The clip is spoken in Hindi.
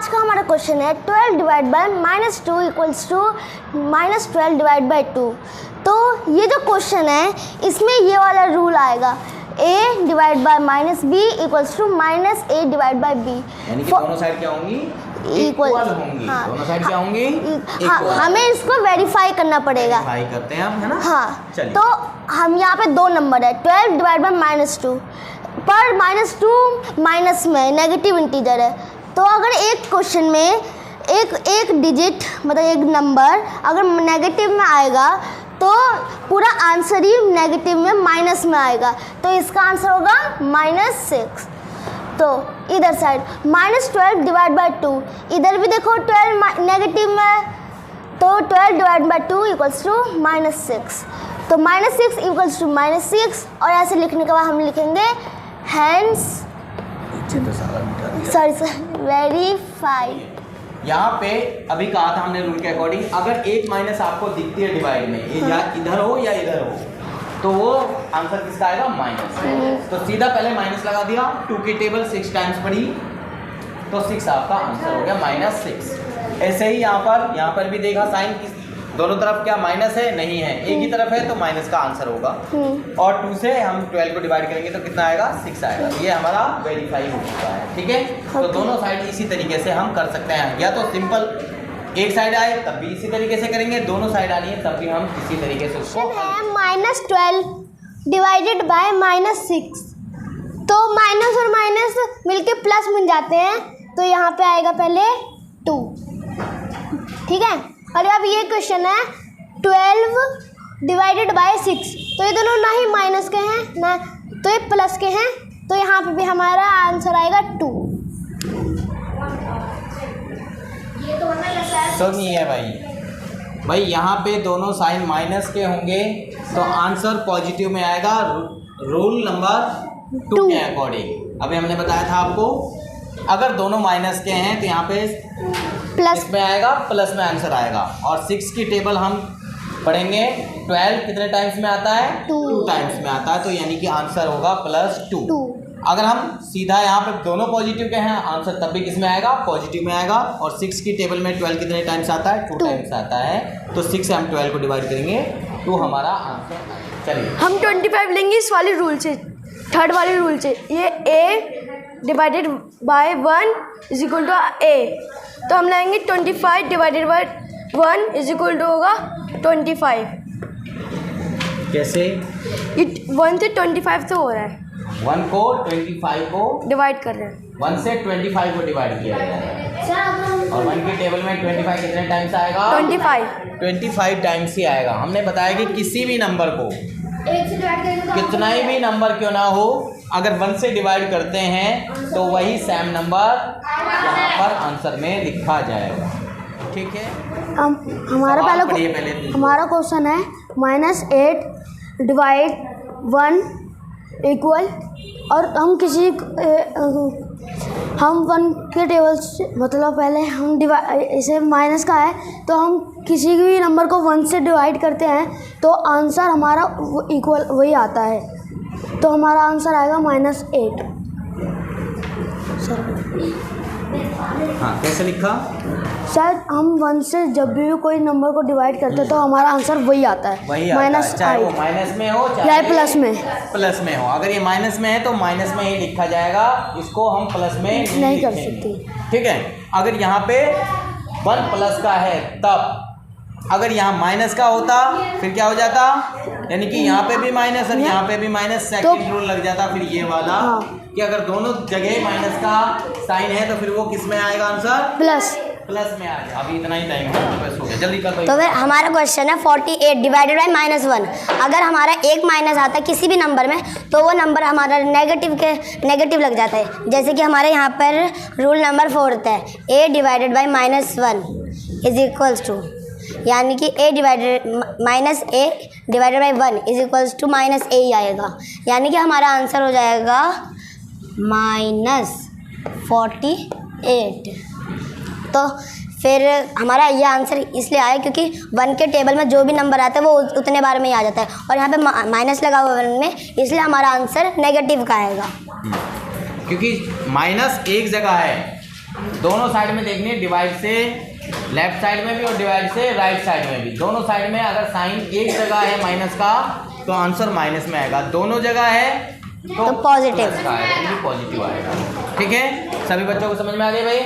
आज का हमारा क्वेश्चन है 12 divide by -2 equals to -12 divide by 2। तो ये जो क्वेश्चन है इसमें ये वाला रूल आएगा, a divide by -b equals to -a divide by b। यानी कि दोनों साइड क्या होंगी? इक्वल होंगी। हाँ, दोनों साइड क्या होंगी? इक्वल। हमें इसको वेरीफाई करना पड़ेगा। वेरीफाई करते हैं हम, है ना? हाँ, चलिए। तो हम यहाँ पे दो नंबर है 12 डिवाइड बाय -2, पर -2 माइनस में नेगेटिव इंटीजर है। तो अगर एक क्वेश्चन में एक डिजिट मतलब एक नंबर अगर नेगेटिव में आएगा तो पूरा आंसर ही नेगेटिव में माइनस में आएगा, तो इसका आंसर होगा -6। तो इधर साइड -12 डिवाइड बाय 2, इधर भी देखो 12 नेगेटिव में, तो 12 डिवाइड बाय 2 इक्वल्स टू -6। तो -6 इक्वल्स टू -6, और ऐसे लिखने के बाद हम लिखेंगे हैंस वेरीफाई। यहाँ पे अभी कहा था हमने रूल के अकॉर्डिंग, अगर एक माइनस आपको दिखती है डिवाइड में, या इधर हो या इधर हो, तो वो आंसर किसका आएगा? माइनस। तो सीधा पहले माइनस लगा दिया, 2 की टेबल 6 टाइम्स पढ़ी, तो 6 आपका आंसर हो गया -6। ऐसे ही यहाँ पर भी देखा साइन किस दोनों तरफ क्या माइनस है? नहीं है, एक ही तरफ है तो माइनस का आंसर होगा। और 2 से हम 12 को डिवाइड करेंगे तो कितना आएगा? 6 आएगा। ये हमारा वेरीफाई हो चुका है, ठीक है। तो दोनों साइड इसी तरीके से हम कर सकते हैं, या तो सिंपल एक साइड आए तब भी इसी तरीके से करेंगे, दोनों साइड आ रही है तब भी हम इसी तरीके से उसको -12 डिवाइडेड बाय -6। तो माइनस और माइनस मिलके प्लस बन जाते हैं, तो यहाँ पे आएगा पहले 2, ठीक है। और अब ये क्वेश्चन है 12 डिवाइडेड बाय 6, तो ये दोनों ना ही माइनस के हैं ना तो ये प्लस के हैं, तो यहाँ पे भी हमारा आंसर आएगा 2। सुनिए भाई यहाँ पे दोनों साइन माइनस के होंगे तो आंसर पॉजिटिव में आएगा, रूल नंबर 2 के अकॉर्डिंग। अभी हमने बताया था आपको, अगर दोनों माइनस के हैं तो यहाँ पे प्लस में आएगा, प्लस में आंसर आएगा। और 6 की टेबल हम पढ़ेंगे, 12 कितने टाइम्स में आता है? 2 टाइम्स में आता है, तो यानी कि आंसर होगा +2। अगर हम सीधा यहाँ पे दोनों पॉजिटिव के हैं, आंसर तब भी किस में आएगा? पॉजिटिव में आएगा। और 6 की टेबल में 12 कितने टाइम्स आता है? 2 टाइम्स आता है, तो 6 से हम 12 को डिवाइड करेंगे तो हमारा आंसर। चलिए हम 25 लेंगे इस वाले रूल से, थर्ड वाले रूल से। ये a divided by 1 is equal to a, तो हम लाएंगे 25 divided by 1 is equal to होगा 25। कैसे? 1 से 25 तो हो रहा है, 1 को 25 को डिवाइड कर रहे हैं, 1 से 25 को डिवाइड किया गया है। और 1 की टेबल में 25 कितने टाइम्स आएगा? 25 टाइम्स ही आएगा। हमने बताया कि किसी भी नंबर को, कितना ही भी नंबर क्यों ना हो, अगर 1 से डिवाइड करते हैं तो वही सेम नंबर यहाँ पर आंसर में लिखा जाएगा, ठीक है। हमारा हमारा क्वेश्चन है -8 डिवाइड 1 इक्वल, और हम किसी हम 1 के टेबल से मतलब पहले हम इसे माइनस का है तो हम किसी भी नंबर को 1 से डिवाइड करते हैं तो आंसर हमारा इक्वल वही आता है, तो हमारा आंसर आएगा -8। हाँ, कैसे लिखा? शायद हम 1 से जब भी कोई नंबर को डिवाइड करते हैं तो हमारा आंसर वही आता है, -8, चाहे वो माइनस में हो चाहे प्लस में हो। अगर ये माइनस में है तो माइनस में ही लिखा जाएगा, इसको हम प्लस में नहीं कर सकते, ठीक है। अगर यहाँ पे 1 प्लस का है तब, अगर यहाँ माइनस का होता फिर क्या हो जाता? यानी कि यहाँ पे भी माइनस और यहाँ पे भी माइनस, सेकंड रूल लग जाता फिर ये वाला, कि अगर दोनों जगह माइनस का साइन है तो फिर वो किस में आएगा आंसर? प्लस में आ जाए। अभी इतना ही टाइम है, बस हो गया, जल्दी कर भाई। तो फिर हमारा क्वेश्चन है 48 डिवाइडेड बाय -1। अगर हमारा एक माइनस आता है किसी भी नंबर में तो वो नंबर हमारा नेगेटिव लग जाता है। जैसे कि हमारे यहाँ पर रूल नंबर 4 है, a divided by -1 is equals to, यानी कि a divided by 1 is equals to -a ही आएगा, यानी कि हमारा आंसर हो जाएगा -48। तो फिर हमारा ये आंसर इसलिए आया क्योंकि 1 के टेबल में जो भी नंबर आता है वो उतने बार में ही आ जाता है, और यहाँ पे माइनस लगा हुआ 1 में, इसलिए हमारा आंसर नेगेटिव का आएगा। क्योंकि माइनस एक जगह है दोनों साइड में देखनी है, डिवाइड से लेफ्ट साइड में भी और डिवाइड से राइट साइड में भी। दोनों साइड में अगर साइन एक जगह है माइनस का तो आंसर माइनस में आएगा, दोनों जगह है तो positive प्लस का आएगा, यानी पॉजिटिव आएगा। ठीक है, सभी बच्चों को समझ में आ गई भाई?